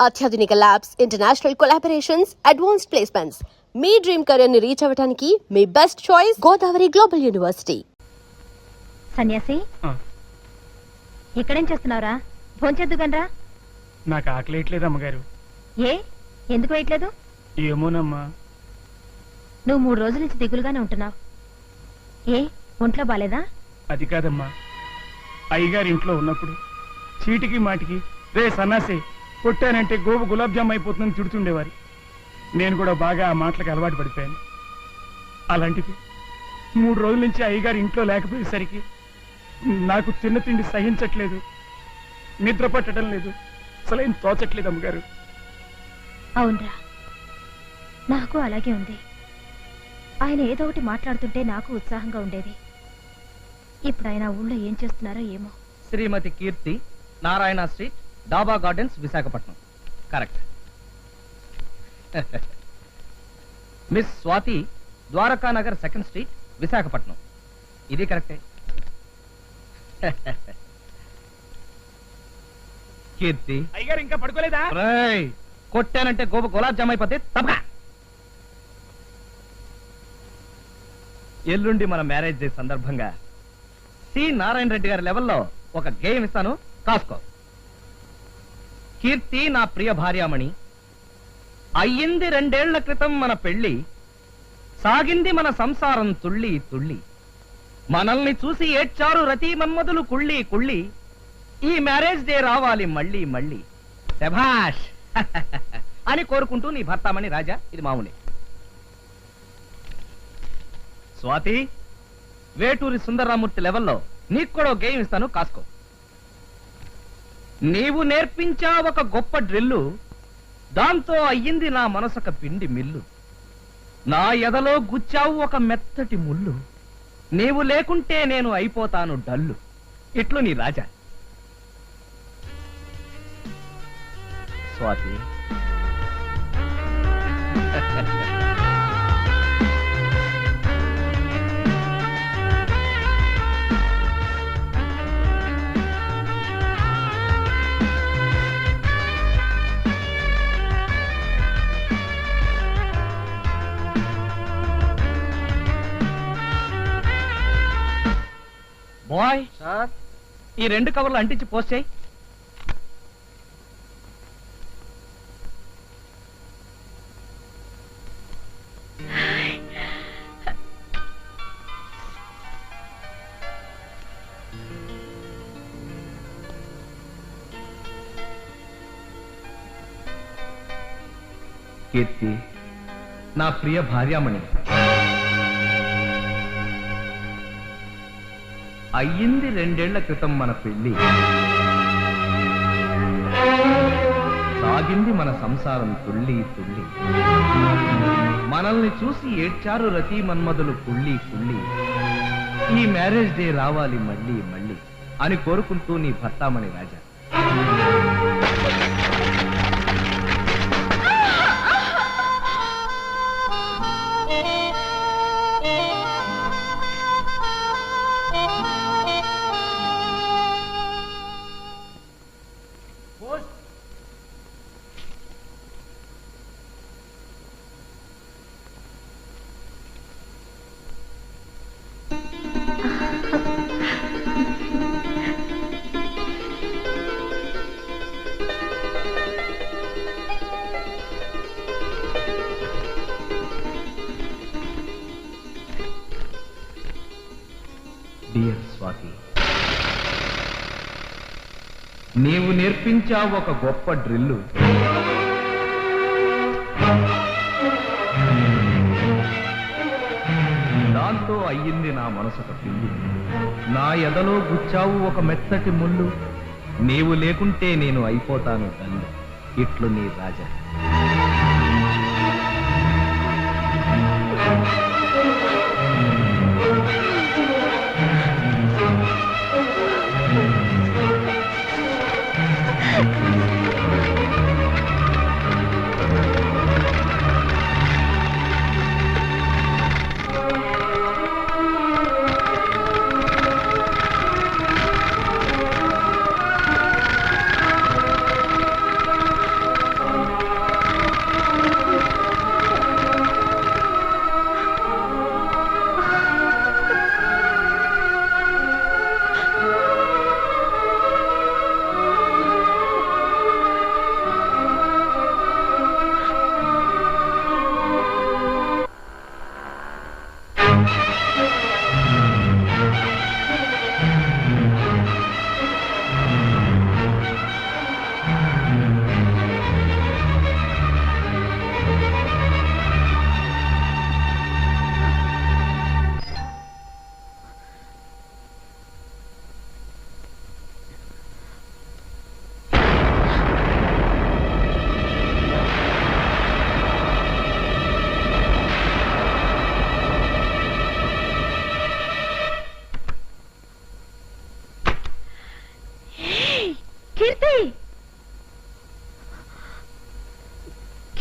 అత్యాధునిక labs, international collaborations, advanced placements. మీ dream career ని రీచ్ అవ్వడానికి మీ best choice Godavari global university. Sanyasi, ఇక్కడేం చేస్తున్నావురా? భోంచేద్దుగనరా. నాకు ఆకలి వేయట్లేదు అమ్మగారు. ఏ, ఎందుకు వేయట్లేదు? ఏమోనమ్మా. నువ్వు 3 రోజుల నుంచి దిగులుగానే ఉంటున్నావు. ఏ, ఒంట్లో బాలేదా? అది కాదమ్మా, అయ్యగారు ఇంట్లో ఉన్నప్పుడు చీటికి మాటికి రే సన్నాసి కొట్టానంటే గోబు గులాబ్ జామ్ అయిపోతుందని తిడుతుండేవారు. నేను కూడా బాగా ఆ మాటలకు అలవాటు పడిపోయాను. అలాంటిది 3 రోజుల నుంచి అయ్యగారు ఇంట్లో లేకపోయేసరికి నాకు తిన్న తిండి సహించట్లేదు, నిద్ర పట్టడం లేదు, అసలు ఏం తోచట్లేదు అమ్మగారు. అవునరా, నాకు అలాగే ఉంది. ఆయన ఏదో ఒకటి మాట్లాడుతుంటే నాకు ఉత్సాహంగా ఉండేది. ఇప్పుడు ఆయన ఊళ్ళో ఏం చేస్తున్నారో ఏమో. శ్రీమతి కీర్తి, నారాయణ స్ట్రీట్, డాబా gardens, Visakhapatnam. Correct. Miss Swathi, Dwarakanagar, 2nd street, Visakhapatnam. ఇది కరెక్టే. కీర్తి, అయ్యగారు ఇంకా పడుకోలేదా? కొట్టానంటే గోబ గులాబ్ జామ్ అయిపోతే తప్ప. ఎల్లుండి మన మ్యారేజ్ డే సందర్భంగా సి నారాయణ రెడ్డి గారి లెవెల్లో ఒక గేమ్ ఇస్తాను, కాసుకో. కీర్తి నా ప్రియ భార్యామణి, అయ్యింది 2 ఏళ్ల క్రితం మన పెళ్లి, సాగింది మన సంసారం తుళ్ళి తుళ్ళి, మనల్ని చూసి ఏడ్చారు రతి మన్మధులు కుళ్ళి కుళ్ళి, ఈ మ్యారేజ్ డే రావాలి మళ్ళీ మళ్ళీ, శభాష్ అని కోరుకుంటూ నీ భర్తామణి రాజా. ఇది మామూలే. స్వాతి, వేటూరి సుందరరామూర్తి లెవెల్లో నీకు కూడా గేమ్ ఇస్తాను, కాసుకో. నీవు నేర్పించా ఒక గొప్ప డ్రిల్లు, దాంతో అయ్యింది నా మనసొక పిండి మిల్లు, నా ఎదలో గుచ్చావు ఒక మెత్తటి ముళ్ళు, నీవు లేకుంటే నేను అయిపోతాను డల్లు. ఇట్లు నీ రాజా. స్వాతి, బాయ్ సార్, ఈ 2 కవర్లు అంటించి పోస్ట్ చేయి. కీర్తి, నా ప్రియ భార్యామణి, అయ్యింది 2 ఏళ్ల క్రితం మన పెళ్లి, సాగింది మన సంసారం తుళ్ళి తుళ్ళి, మనల్ని చూసి ఏడ్చారు రతి మన్మధులు కుళ్ళి కుళ్ళి, ఈ మ్యారేజ్ డే రావాలి మళ్ళీ మళ్ళీ అని కోరుకుంటూ నీ భర్తామణి రాజా. డియర్ స్వాతి, నీవు నేర్పించావు ఒక గొప్ప డ్రిల్లు, దాంతో అయ్యింది నా మనసొక పిల్లి, నా ఎదలో గుచ్చావు ఒక మెత్తటి ముళ్ళు, నీవు లేకుంటే నేను అయిపోతాను తల్లి. ఇట్లు నీ రాజా.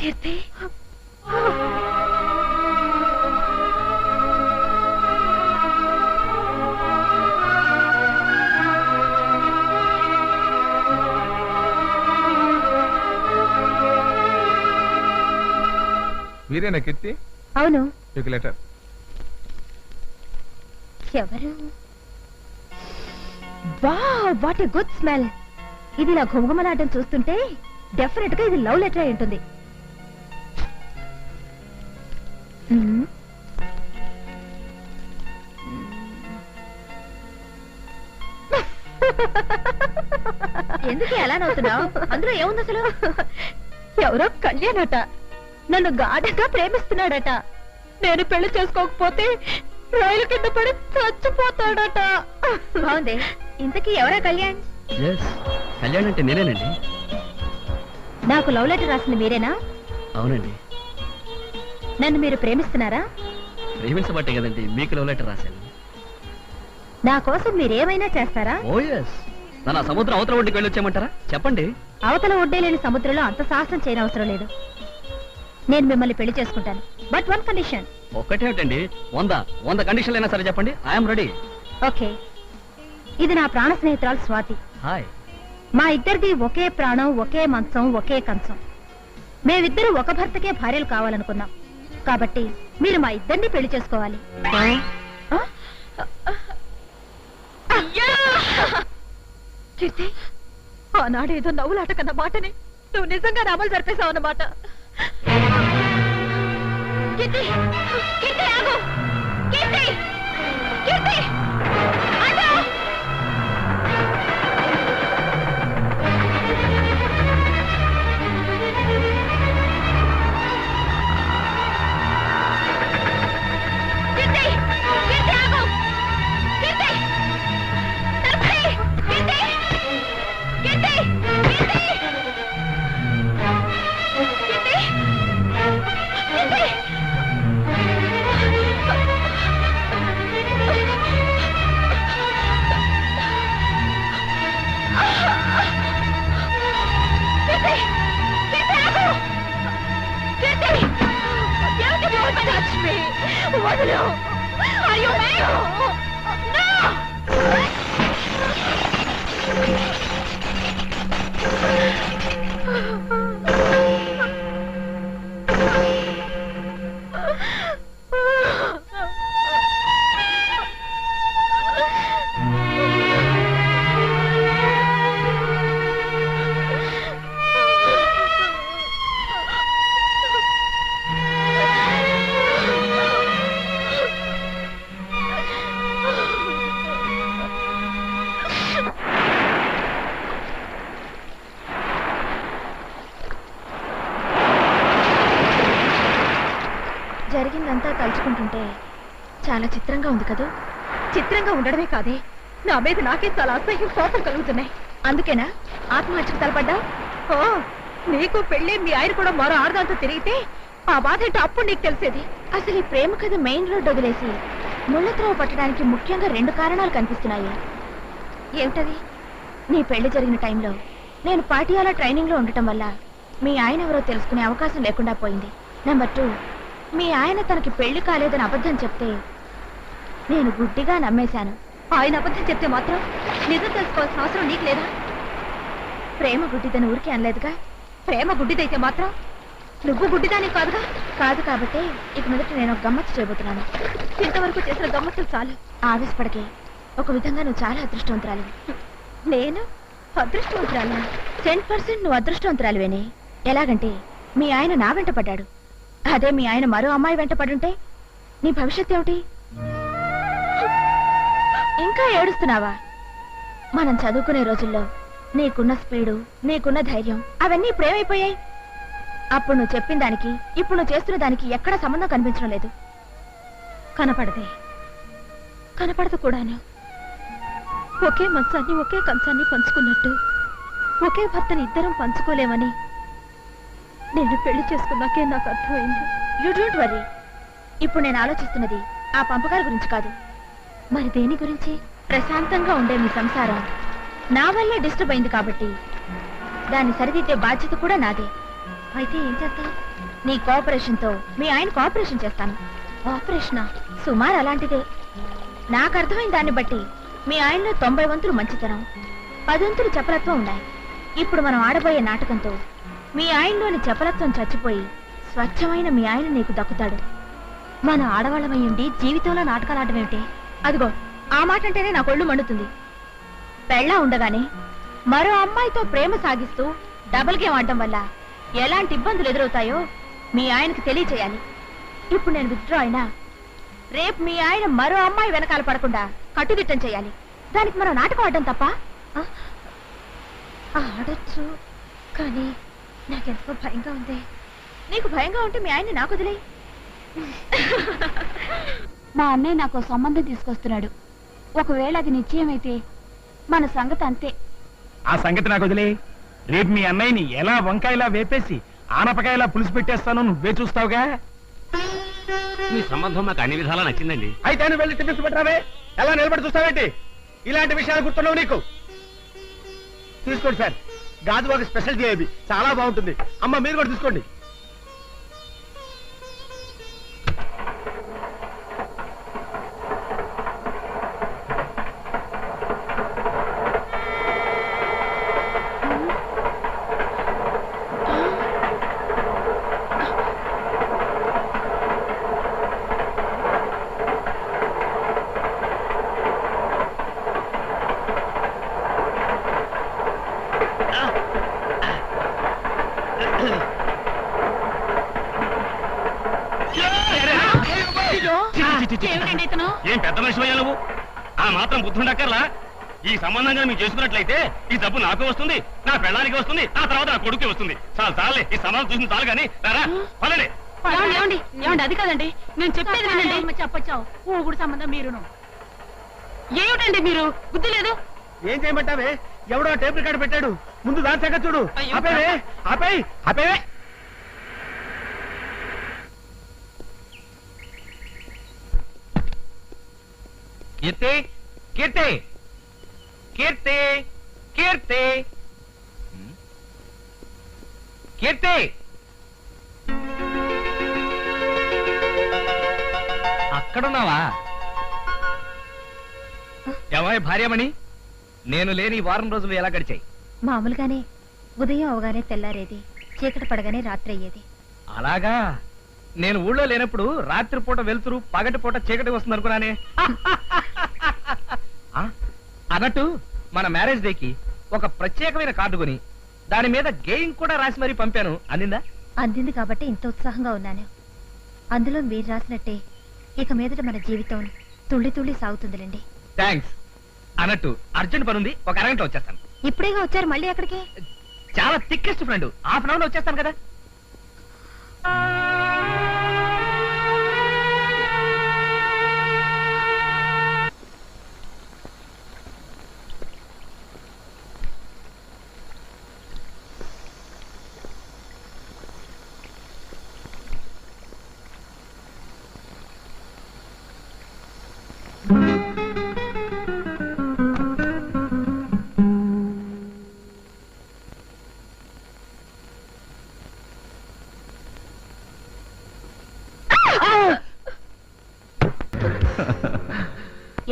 కీర్తి మీరేనా కీర్తి? అవును. మీకు లెటర్. ఎవరు? Wow, what a good smell. ఇది నా ఘుమఘుమలాటం చూస్తుంటే డెఫినెట్ గా ఇది లవ్ లెటర్ అయి ఉంటుంది. మ్మ్. ఎందుకు ఎలా నవ్వుతున్నావు? అందులో ఏముంది అసలు? ఎవరో కళ్యాణట నన్ను గాఢంగా ప్రేమిస్తున్నాడట. నేను పెళ్లి చేసుకోకపోతే రైలు కింద పడి చచ్చిపోతాడట. బాగుంది. ఇంతకీ ఎవరా కళ్యాణ్? కళ్యాణ్ అంటే నేనేనండి. నాకు లవ్ లెటర్ రాసింది మీరేనా? అవునండి. నన్ను మీరు ప్రేమిస్తున్నారా? ప్రేమించబట్టే కదండి మీకు లవ్ లెటర్ రాశాను. నా కోసం మీరేమైనా చేస్తారా? ఓ ఎస్. నన్ను సముద్రం అవతల ఒడ్డుకి వెళ్ళొచ్చామంటారా? చెప్పండి. అవతల ఒడ్డే లేని సముద్రంలో అంత సాహసం చేయనవసరం లేదు. నేను మిమ్మల్ని పెళ్లి చేసుకుంటాను. But one condition. ఒక్కటేమిటండి? 100 కండిషన్లు అయినా సరే చెప్పండి. I'm ready. ఓకే. ఇది నా ప్రాణ స్నేహితురాలు స్వాతి. హాయ్. మా ఇద్దరిది ఒకే ప్రాణం, ఒకే మంచం, ఒకే కంచం. మేమిద్దరు ఒక భర్తకే భార్యలు కావాలనుకున్నాం. కాబట్టి మీరు మా ఇద్దరిని పెళ్లి చేసుకోవాలి. కీర్తి, ఆనాడేదో నవ్వులాట కన్న మాటని నువ్వు నిజంగా అమలు జరిపేశావు అన్నమాట. కీర్తి, కీర్తి ఆగు. కీర్తి, కీర్తి ఆగు. కీర్తి, కీర్తి ఆగు. కీర్తి, తప్పి. కీర్తి, కీర్తి, కీర్తి, కీర్తి, కీర్తి. వదలు. అయ్యో జరిగిందంతా తలుచుకుంటుంటే చాలా చిత్రంగా ఉంది కదా. చిత్రంగా ఉండడమే కాదే, నా మీద నాకే చాలా అసహ్యం, కోపం కలుగుతున్నాయి. అందుకేనా ఆత్మహత్యకు తలపడ్డా? ఓ, నీకు పెళ్లి, మీ ఆయన కూడా మరో ఆడదాంతో తిరిగితే ఆ బాధ ఏంటో అప్పుడు నీకు తెలిసేది. అసలు ఈ ప్రేమ కథ మెయిన్ రోడ్ వదిలేసి ముళ్ళత్రవ పట్టడానికి ముఖ్యంగా 2 కారణాలు కనిపిస్తున్నాయి. ఏమిటది? నీ పెళ్లి జరిగిన టైంలో నేను పాటియాలా ట్రైనింగ్ లో ఉండటం వల్ల మీ ఆయన ఎవరో తెలుసుకునే అవకాశం లేకుండా పోయింది. నెంబర్ 2, మీ ఆయన తనకి పెళ్లి కాలేదని అబద్ధం చెప్తే నేను గుడ్డిగా నమ్మేశాను. ఆయన అబద్ధం చెప్తే మాత్రం నిజం తెలుసుకోవాల్సిన అవసరం నీకు లేదా? ప్రేమ గుడ్డిదని ఊరికే అనలేదుగా. ప్రేమ గుడ్డిదైతే మాత్రం నువ్వు గుడ్డిదాని కాదుగా. కాదు కాబట్టి ఇక మీదట నేను ఒక గమ్మత్తు చేయబోతున్నాను. ఇంతవరకు చేసిన గమ్మత్తులు చాలు. ఆవేశపడకే. ఒక విధంగా నువ్వు చాలా అదృష్టవంతురాలి. నేను అదృష్టవంతురాలి? 10% నువ్వు అదృష్టవంతురాలివేనే. ఎలాగంటే మీ ఆయన నా వెంట పడ్డాడు. అదే మీ ఆయన మరో అమ్మాయి వెంట పడుంటే నీ భవిష్యత్ ఏమిటి? ఇంకా ఏడుస్తున్నావా? మనం చదువుకునే రోజుల్లో నీకున్న స్పీడు, నీకున్న ధైర్యం అవన్నీ ఇప్పుడేమైపోయాయి? అప్పుడు నువ్వు చెప్పిన దానికి ఇప్పుడు నువ్వు చేస్తున్న దానికి ఎక్కడ సంబంధం కనిపించడం లేదు. కనపడదే, కనపడదు కూడాను. ఒకే మంచాన్ని, ఒకే కంచాన్ని పంచుకున్నట్టు ఒకే భర్తని ఇద్దరం పంచుకోలేమని నేను పెళ్లి చేసుకున్నాకే నాకు అర్థమైంది. You don't worry. ఇప్పుడు నేను ఆలోచిస్తున్నది ఆ పంపకాల గురించి కాదు. మరి దేని గురించి? ప్రశాంతంగా ఉండే మీ సంసారం నా వల్లే డిస్టర్బ్ అయింది కాబట్టి దాన్ని సరిదిద్దే బాధ్యత కూడా నాదే. అయితే ఏం చేస్తావు? నీ కోఆపరేషన్ తో మీ ఆయన కోఆపరేషన్ చేస్తాను. ఆపరేషనా? సుమారు అలాంటిదే. నాకు అర్థమైన దాన్ని బట్టి మీ ఆయనలో 90 వంతులు మంచితనం, 10 వంతులు చపలత్వం ఉన్నాయి. ఇప్పుడు మనం ఆడబోయే నాటకంతో మీ ఆయనలోని చపలత్వం చచ్చిపోయి స్వచ్ఛమైన మీ ఆయన నీకు దక్కుతాడు. మన ఆడవాళ్ళమయ్యుండి జీవితంలో నాటకాలు ఆడమేమిటి? అదిగో ఆ మాట అంటేనే నాకు ఒళ్ళు మండుతుంది. పెళ్ళా ఉండగానే మరో అమ్మాయితో ప్రేమ సాగిస్తూ డబుల్ గేమ్ ఆడటం వల్ల ఎలాంటి ఇబ్బందులు ఎదురవుతాయో మీ ఆయనకు తెలియచేయాలి. ఇప్పుడు నేను విత్డ్రా అయినా రేపు మీ ఆయన మరో అమ్మాయి వెనకాల పడకుండా కట్టుదిట్టం చేయాలి. దానికి మనం నాటకం ఆడటం తప్ప? ఆడొచ్చు, కానీ నాకెంతో భయంగా ఉంది. నీకు భయంగా ఉంటే మీ ఆయన్ని నాకు వదిలేయ్. మా అన్నయ్య నాకు సంబంధం తీసుకొస్తున్నాడు. ఒకవేళ అది నిశ్చయమైతే మన సంగతి అంతే. ఆ సంగతి నాకు వదిలే. రేపు మీ అన్నయ్యని ఎలా వంకాయలా వేపేసి ఆనపకాయలా పులుసు పెట్టేస్తానో నువ్వే చూస్తావుగా. మీ సంబంధం మాకు అన్ని విధాలా నచ్చిందండి. అయితే నువ్వు వెళ్ళి టిఫిన్స్ పెట్టరావే. ఎలా నిలబడి చూస్తావేంటి? ఇలాంటి విషయాలు గుర్తున్నావు నీకు? తీసుకోండి సార్, గాజువాక స్పెషల్ జిలేబీ చాలా బాగుంటుంది. అమ్మ మీరు కూడా తీసుకోండి. ఏం పెద్ద మనిషి అయ్యా నువ్వు? ఆ మాత్రం బుద్ధుండక్కర్లా? ఈ సంబంధంగా మీరు చేసుకున్నట్లయితే ఈ డబ్బు నాకు వస్తుంది, నా పెళ్ళానికి వస్తుంది, ఆ తర్వాత నా కొడుకే వస్తుంది. చాలు చాలే, ఈ సంబంధం చూసింది చాలు కానీ రారా పదండి. ఏమండి అది కాదండి, నేను చెప్పేది వినండి. చెప్పచ్చావు ఊగుడు సంబంధం మీరును. ఏమిటండి మీరు బుద్ధి లేదు? ఏం చేయమంటావే? ఎవడో టేప్ రికార్డు పెట్టాడు, ముందు దాని సంగతి చూడు. ఆపేవే, ఆపేయ్, ఆపేవే. కీర్తి, కీర్తి, కీర్తి, కీర్తి, కీర్తి, అక్కడున్నావా? ఎవరి భార్యమణి? నేను లేని ఈ వారం రోజులు ఎలా గడిచాయి? మామూలుగానే ఉదయం అవగానే తెల్లారేది, చీకటి పడగానే రాత్రి అయ్యేది. అలాగా? నేను ఊళ్ళో లేనప్పుడు రాత్రిపూట వెలుతురు, పగటిపూట చీకటి వస్తుంది అనుకున్నానే. అన్నట్టు మన మ్యారేజ్ డేకి ఒక ప్రత్యేకమైన కార్డు కొని దాని మీద గేయింగ్ కూడా రాసి మరీ పంపాను. అందిందా? అందింది కాబట్టి ఇంత ఉత్సాహంగా ఉన్నాను. అందులో మీరు రాసినట్టే ఇక మీదట మన జీవితం తుళ్ళి తుళ్ళి సాగుతుందిలేండి. థ్యాంక్స్. అన్నట్టు అర్జెంట్ పని ఉంది, ఒక అరగంట వచ్చేస్తాను. ఇప్పుడేగా వచ్చారు, మళ్ళీ ఎక్కడికి? చాలా thickest friend, half an hour వచ్చేస్తాను కదా.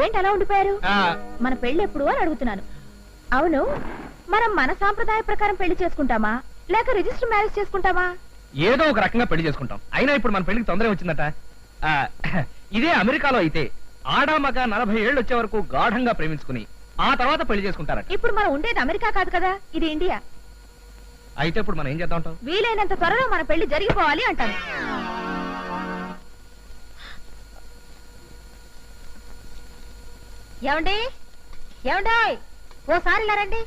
ఏంటి అలా ఉండిపోయారు? మన పెళ్లి ఎప్పుడు అని అడుగుతున్నాను. అవును, మనం మన సాంప్రదాయ ప్రకారం పెళ్లి చేసుకుంటామా లేక రిజిస్టర్ మ్యారేజ్ చేసుకుంటామా? ఏదో ఒక రకంగా పెళ్లి చేసుకుంటాం. అయినా ఇప్పుడు మన పెళ్లికి తొందర వచ్చిందట. ఇదే అమెరికాలో అయితే ఆడామగ 40 ఏళ్ళు వచ్చే వరకు గాఢంగా ప్రేమించుకుని ఆ తర్వాత పెళ్లి చేసుకుంటారట. ఇప్పుడు మనం ఉండేది అమెరికా కాదు కదా, ఇది ఇండియా. అయితే ఇప్పుడు మనం ఏం చేద్దాం అంటావ్? వీలైనంత త్వరలో మన పెళ్లి జరిగిపోవాలి అంటాను. ఏమండి, ఏమండాయ్, ఓసారి ఇలా రండి.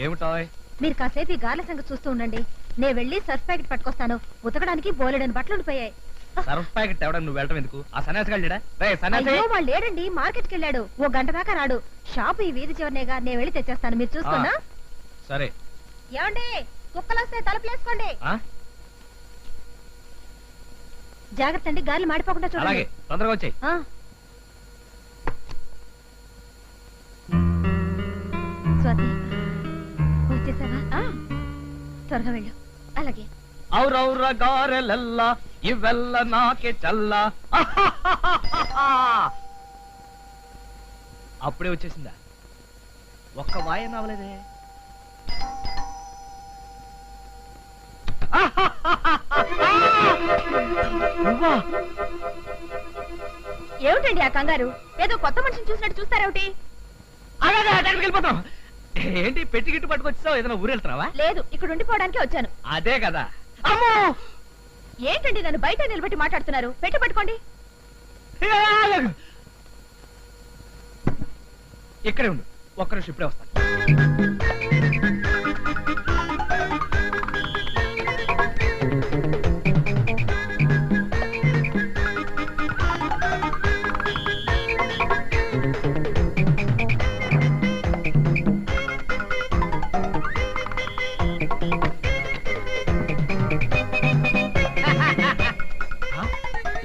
ఏమిటాయ్? మీరు కాసేపు ఈ గార్ల సంగతి చూస్తూ ఉండండి. నేను వెళ్ళి సర్ఫ్ ప్యాకెట్ పట్టుకొస్తాను. ఉతకడానికి బోలెడని బట్టలు ఉండిపోయాయి. సర్ఫ్ ప్యాకెట్ తేవడం నువ్వు వెళ్ళటం ఎందుకు? ఆ సన్యాసి గాళ్ళేడా? రే సన్యాసి! అయ్యో, వాళ్ళు లేడండి, మార్కెట్కి వెళ్ళాడు. ఓ గంట దాకా రాడు. షాపు ఈ వీధి చివరినేగా, నేను వెళ్ళి తెచ్చేస్తాను, మీరు చూస్తున్నా. సరే. ఏమండి, కుక్కలు వస్తే తలుపులేసుకోండి. జాగ్రత్త అండి, గాలి మాడిపోకుండా చూడండి. అలాగే, తొందరగా వచ్చాయి. స్వాతి, వచ్చేసావా? త్వరగా వెళ్ళు. అలాగే. ఔరౌర గారెలెల్ల ఇవెల్ల నాకే చల్ల. అప్పుడే వచ్చేసిందా? ఒక్క వాయన అవలేదే. ఏమిటండి ఆ కంగారు? ఏదో కొత్త మనిషిని చూసినట్టు చూస్తారేమిటి? వెళ్ళిపోతాం. ఏంటి పెట్టి గిట్టు పట్టుకొచ్చావు? ఏదైనా ఊరు వెళ్తున్నావా? లేదు, ఇక్కడ ఉండిపోవడానికి వచ్చాను. అదే కదా. అమ్మో, ఏంటండి నన్ను బయట నిలబెట్టి మాట్లాడుతున్నారు? పెట్టి పట్టుకోండి. ఇక్కడే ఉండు, ఒక్క నిమిషం ఇప్పుడే వస్తాను.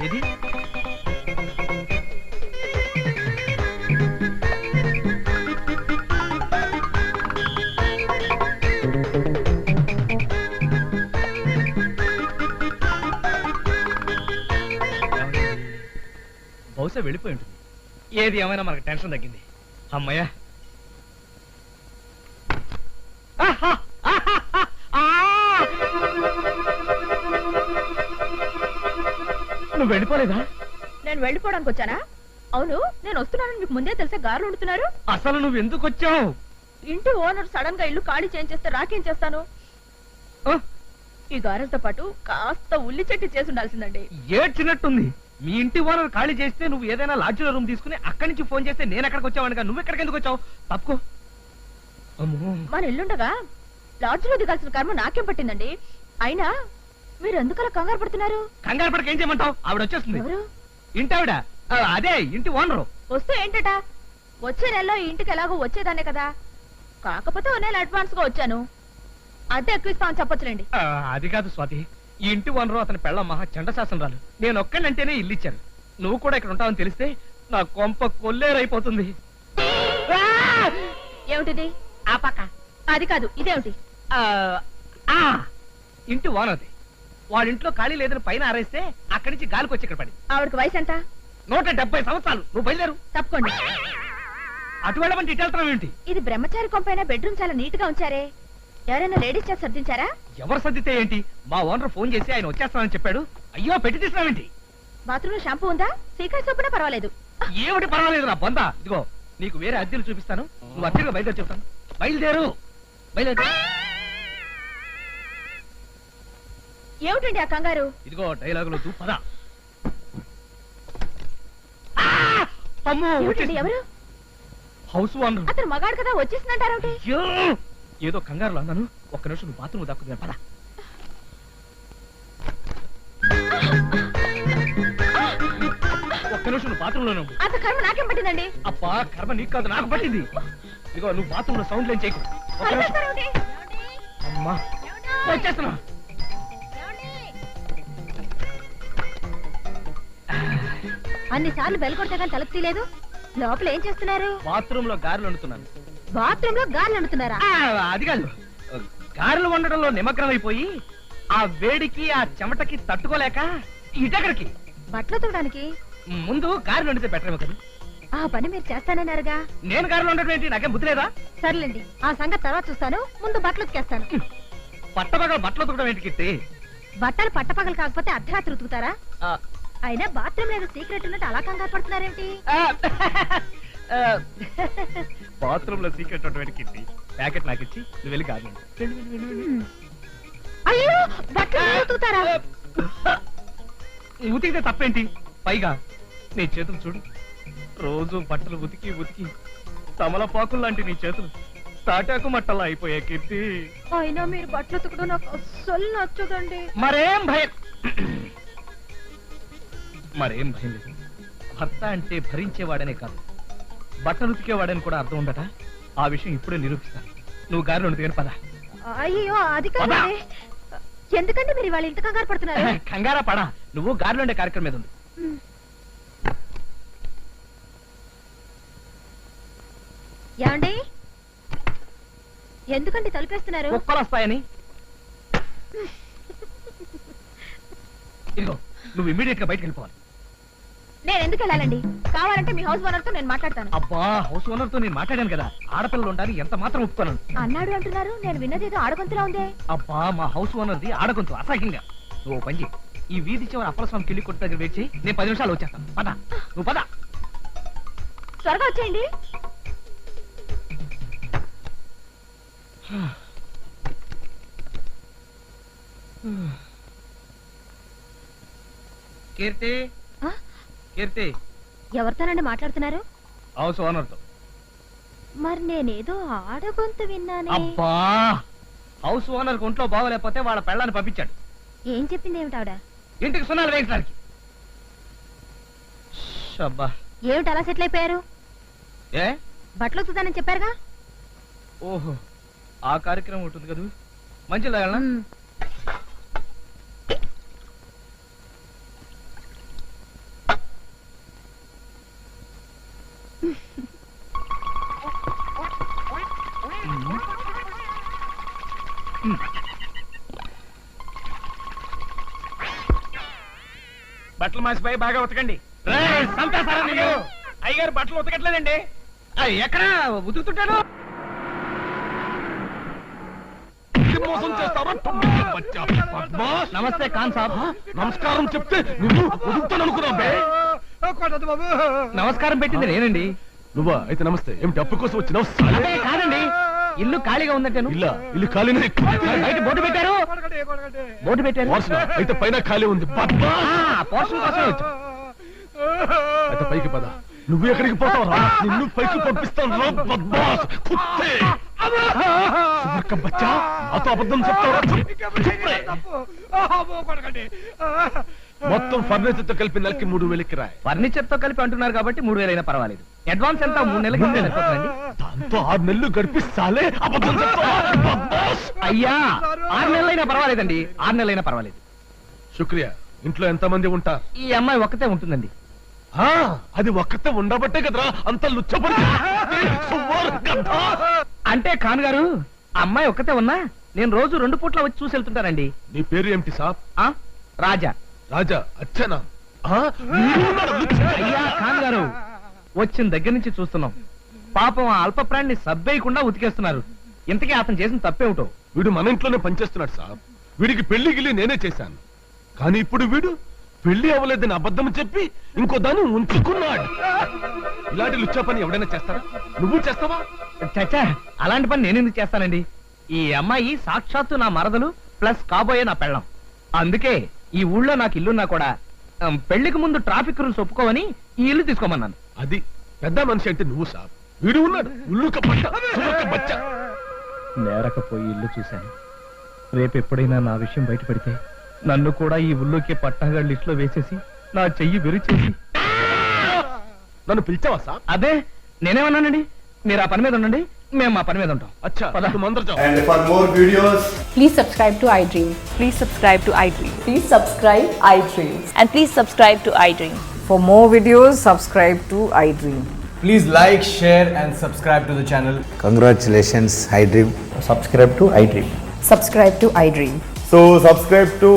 ఏది? బహుశా వెళ్ళిపోయి ఉంటుంది. ఏది ఏమైనా మనకు టెన్షన్ తగ్గింది. అమ్మయ్యా. నువ్వు వెళ్ళిపోలేదా? నేను వెళ్ళిపోవడానికి వచ్చానా? అవును, నేను వస్తున్నానని మీకు ముందే తెలిసే గారులు ఉంటున్నారు. అసలు నువ్వు ఎందుకు వచ్చావు? ఇంటి ఓనర్ సడన్ గా ఇల్లు ఖాళీ చేయించేస్తే రాకేం చేస్తాను? ఈ గారెలతో పాటు కాస్త ఉల్లి చెట్టు చేసి ఉండాల్సిందండి. ఏడ్చినట్టుంది. మీ ఇంటి ఓనర్ ఖాళీ చేస్తే నువ్వు ఏదైనా లాడ్జిలో రూమ్ తీసుకుని అక్కడి నుంచి ఫోన్ చేస్తే నేను ఎక్కడికి వచ్చావనుగా. నువ్వు ఎక్కడికి ఎందుకు వచ్చావు? తప్పుకో. మన ఇల్లుండగా లాడ్జిలో దిగాల్సిన కర్మ నాకేం పట్టిందండి? అయినా మీరు ఎందుకలా కంగారు పడుతున్నారు? కంగారు పడక ఏం చేయమంటావు? ఆవిడ వచ్చేస్తుంది. ఎవరు? ఇంటి ఆవిడ. అదే ఇంటి ఓనరు. వస్తే ఏంటట? వచ్చే నెలలో ఈ ఇంటికి ఎలాగో వచ్చేదానే కదా. కాకపోతే ఓ నెల అడ్వాన్స్ గా వచ్చాను. అద్దె ఎక్కువ ఇస్తామని చెప్పొచ్చులేండి. అది కాదు స్వాతి, ఈ ఇంటి ఓనరు అతని పెళ్ళ మహా చండశాసనరాలు. నేను ఒక్కనంటేనే ఇల్లు ఇచ్చాను. నువ్వు కూడా ఇక్కడ ఉంటావని తెలిస్తే నా కొంప కొల్లేరైపోతుంది. ఏమిటిది? ఆ పక్క. అది కాదు, ఇదేమిటి? ఇంటి ఓనర్ది. వాడింట్లో ఖాళీ లేదని పైన ఆరేస్తే అక్కడి నుంచి గాలికి వచ్చి ఇక్కడ పడి. ఆవిడకి వయసు ఎంత? 170 సంవత్సరాలు. నువ్వు బయలుదేరు. తప్పకోండి. అటు వెళ్ళమంటే ఇటు వెళ్తాం ఏంటి? ఇది బ్రహ్మచారి కొంపైన బెడ్రూమ్ చాలా నీట్ గా ఉంచారే. ఎవరైనా లేడీస్ చేత సర్దించారా? ఎవరు సర్దితే ఏంటి? మా ఓనర్ ఫోన్ చేసి ఆయన వచ్చేస్తానని చెప్పాడు. అయ్యో, పెట్టి తీసినావేంటి? బాత్రూమ్ లో షాంపూ ఉందా? సీక్రెట్ సోపునా పర్వాలేదు. ఏమిటి పర్వాలేదు నా బొందా. ఇదిగో నీకు వేరే అద్దెలు చూపిస్తాను. నువ్వు అద్దెగా బయలుదేరి చెప్తాను. బయలుదేరు, బయలుదేరు. ఏమిటండి ఆ కంగారు? ఇదిగో డైలాగులు పద. అమ్మో, ఏమిటండి? ఎవరు? House owner. అతను మగాడు కదా, వచ్చేసిందంటారేమిటి? ఏదో కంగారులో అన్నాను. ఒక్క నిమిషం నువ్వు బాత్రూమ్ దాక్కున్నా. పద. ఒక్క నిమిషం నువ్వు బాత్రూమ్ లోనే ఉండు. అంత కర్మ నాకేం పట్టిందండి? అబ్బా, కర్మ నీకు కాదు, నాకు పట్టింది. ఇదిగో నువ్వు బాత్రూమ్ లో సౌండ్ లేని చేయకు. ఒక్క నిమిషం. అమ్మా, వచ్చేస్తున్నా. అన్నిసార్లు బెల్ కొడితే కానీ తలుపు తీయలేదు. లోపల ఏం చేస్తున్నారు? బాత్రూమ్ లో గారెలు వండుతున్నాను. బాత్రూమ్ లో గార్లు వండుతున్నారా? అది కాదు, గారెలు వండడంలో నిమగ్నమైపోయి ఆ వేడికి ఆ చెమటకి తట్టుకోలేక ఇటెక్కడికి. బట్టలు తోడానికి ముందు గారెలు వండితే బెటర్ కదా. ఆ పని మీరు చేస్తానన్నారుగా. నేను గారెలు వండడం ఏంటి? నాకేం బుద్ధి లేదా? సర్లేండి, ఆ సంగతి తర్వాత చూస్తాను. ముందు బట్టలు ఉతికేస్తాను. పట్టపగల బట్టలు ఉతకడం ఏంటి కీర్తి? బట్టలు పట్టపగలు కాకపోతే అర్ధరాత్రి ఉతుకుతారా? అయినా బాత్రూమ్ లేదు సీక్రెట్ ఉన్నట్టు అలా కంగారు పడుతున్నారేమిటి? బాత్రూమ్ లో సీక్రెట్ ఉన్నటువంటి కీర్తి. ప్యాకెట్ నాకు ఇచ్చి నువ్వు వెళ్ళి గారెలు వండు. అయ్యో, బట్టలు ఉతుకుతారా? ఉతికితే తప్పేంటి? పైగా నీ చేతులు చూడు, రోజు బట్టలు ఉతికి ఉతికి తమలపాకులు లాంటి నీ చేతులు తాటాకు మట్టలా అయిపోయాయి కీర్తి. అయినా మీరు బట్టలు ఉతకడం నాకు అస్సలు నచ్చదండి. మరేం భయం లేదు. భర్త అంటే భరించేవాడనే కాదు, బట్టలు ఉతికేవాడని కూడా అర్థం ఉండట. ఆ విషయం ఇప్పుడే నిరూపిస్తాను. నువ్వు గారెలు వండుతాను పద. అయ్యో, అది కాదండి. ఎందుకంటే మీరు ఇవాళ ఇంత కంగారు పడుతున్నారు? కంగారా పడా, నువ్వు గారెలు వండే కార్యక్రమం మీద ఉంది. ఏమండి, ఎందుకండి తలుపేస్తున్నారు? కుక్కలు వస్తాయని. ఇదిగో నువ్వు ఇమీడియట్ గా బయటకు వెళ్ళిపోవాలి. నేను ఎందుకు వెళ్ళాలండి? కావాలంటే మీ హౌస్ ఓనర్ తో నేను మాట్లాడతాను. అబ్బా, హౌస్ ఓనర్ తో నేను మాట్లాడాను కదా, ఆడపిల్లలు ఉండాలి ఎంత మాత్రం ఒప్పుకోను. అన్నాడు అంటున్నారు, నేను విన్నదేదో ఆడగొంతులా ఉందే. అబ్బా, మా హౌస్ ఓనర్ది ఆడగొంతు అసహ్యంగా. నువ్వు ఓ పని చెయ్యి, ఈ వీధి చివరి అప్పలస్వామి కిళ్ళి కొట్టు దగ్గర వెయిట్ చేయి, నేను 10 నిమిషాలు వచ్చేస్తాను. పద, నువ్వు పద. త్వరగా వచ్చేయండి. కీర్తి, ఆ? కీర్తి, ఎవరితోనండి మాట్లాడుతున్నారు? హౌస్ ఓనర్ తో. మరి నేనేదో ఆడగొంతు విన్నానే. అబ్బా, హౌస్ ఓనర్ ఒంట్లో బాగోలేకపోతే వాళ్ళ పెళ్ళాన్ని పంపించాడు ఏం చెప్పింది ఏమిటి ఆవిడ? ఇంటికి సున్నాలు వేయించడానికి. అబ్బా, ఏమిటి అలా సెటిల్ అయిపోయారు? ఏ బట్టలు ఉతుకుతానని చెప్పారుగా. ఓహో, ఆ కార్యక్రమం ఉంటుంది కదా. మంచిగా తాగలనా? మ్. బట్టలు మాసిపోయి బాగా ఉతకండి. అయ్యగారు బట్టలు ఉతకట్లేదండి. ఎక్కడ ఉతుకుతుంటాను? నమస్తే ఖాన్ సాబ్. నమస్కారం చెప్తే నువ్వు వదులుతాను అనుకున్నావు. నమస్కారం పెట్టింది నేనండి. నువ్వా? అయితే నమస్తే. ఏమిటి అప్పు కోసం వచ్చినావు? అదే కాదండి, ఇల్లు ఖాళీగా ఉందంటాను. ఇల్లు ఖాళీనే. బయట బోర్డు పెట్టారు. బోర్డు పెట్టారు. వాసన అయితే పైన ఖాళీ ఉంది. పోషన్ కోసం వచ్చు. అయితే పైకి పద. నువ్వు ఎక్కడికి పోతావు రా? నిన్ను పైకి పంపిస్తాను రా బద్మాస్ కుత్తే. సుబ్బక్క బచ్చా, నాతో అబద్ధం చెప్తావా? మొత్తం ఫర్నిచర్ తో కలిపి నెలకి 3,000 కిరాయి. ఫర్నిచర్ తో కలిపి అంటున్నారు కాబట్టి 3,000 అయినా పర్వాలేదు. అడ్వాన్స్ ఎంత? 3 నెలలకి సరిపోతుందండి. దాంతో 6 నెలలు గడిపిస్తాలే. అబద్ధం చెప్తావా బద్మాస్? అయ్యా, 6 నెలలైనా పర్వాలేదండి. 6 నెలలైనా పర్వాలేదు. శుక్రియా. ఇంట్లో ఎంత మంది ఉంటారు? ఈ అమ్మాయి ఒక్కతే ఉంటుందండి. అది ఒక్కతే ఉండబట్టే కదరా అంత లుచ్చబడి. అంటే ఖాన్ గారు, అమ్మాయి ఒక్కతే ఉన్నా నేను రోజు 2 పూట్ల వచ్చి చూసి వెళ్తుంటానండి. నీ పేరు ఏమిటి సాబ్? రాజా. రాజా అచ్చనా? అయ్యా ఖాన్ గారు, వచ్చిన దగ్గర నుంచి చూస్తున్నాం. పాపం ఆ అల్ప ప్రాణిని సబ్బేయకుండా ఉతికేస్తున్నారు. ఇంతకీ అతను చేసిన తప్పేమిటో. వీడు మన ఇంట్లోనే పనిచేస్తున్నాడు సాబ్. వీడికి పెళ్లి గిల్లి నేనే చేశాను. కానీ ఇప్పుడు వీడు పెళ్లి అవ్వలేదని అబద్ధం చెప్పి ఇంకో దాన్ని ఉంచుకున్నాడు. ఇలాంటి లుచ్చా పని ఎవడైనా చేస్తారా? నువ్వు చేస్తావా? చచ్చా, అలాంటి పని నేను ఎందుకు చేస్తానండి? ఈ అమ్మాయి సాక్షాత్తు నా మరదలు ప్లస్ కాబోయే నా పెళ్ళం. అందుకే ఈ ఊళ్ళో నాకు ఇల్లున్నా కూడా పెళ్లికి ముందు ట్రాఫిక్ రూల్స్ ఒప్పుకోవని ఈ ఇల్లు తీసుకోమన్నాను. అది పెద్ద మనిషి అంటే నువ్వు సాబ్. వీడు ఉన్నాడు ఉల్లుక పట్ట సుమక్క బచ్చ. నేరకపోయి ఇల్లు చూశాను. రేపు ఎప్పుడైనా నా విషయం బయటపడితే నన్ను కూడా ఈ ఊళ్ళోకి పట్టాగా లిస్ట్ లో వేసేసి నా చెయ్యి విరిచేసి. నన్ను పిలిచావా సాబ్? అదే నేనేమన్నానండి, మీరు ఆ పని మీద ఉండండి, మేము మా పని మీద ఉంటాం. అచ్చా, तुम अंदर जाओ. And for more videos, Please subscribe to iDream. Please subscribe to iDream. Please subscribe iDream. And please subscribe to iDream. For more videos, subscribe to iDream. please like, share, and subscribe to the channel. Congratulations, iDream. Subscribe to iDream. Subscribe to iDream. So subscribe to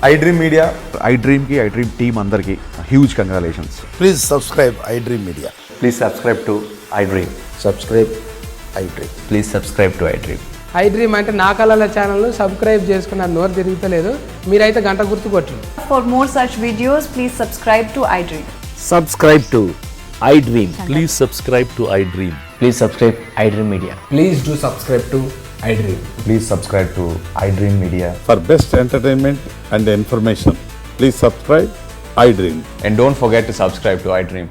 iDream Media. iDream ki iDream team अंदर की huge congratulations. Please subscribe iDream Media. Please subscribe to iDream. Subscribe iDream. Please subscribe to iDream. iDream అంటే నా కళల channel subscribe చేసుకున్న నోరు తిరుగుతలేదు. మీరైతే గంట గుర్తు కొట్టండి. For more such videos, please subscribe to iDream. Subscribe to iDream. Please subscribe to iDream. Please subscribe iDream Media. Please do subscribe to iDream. Please subscribe to iDream Media. For best entertainment and information, please subscribe iDream. And don't forget to subscribe to iDream.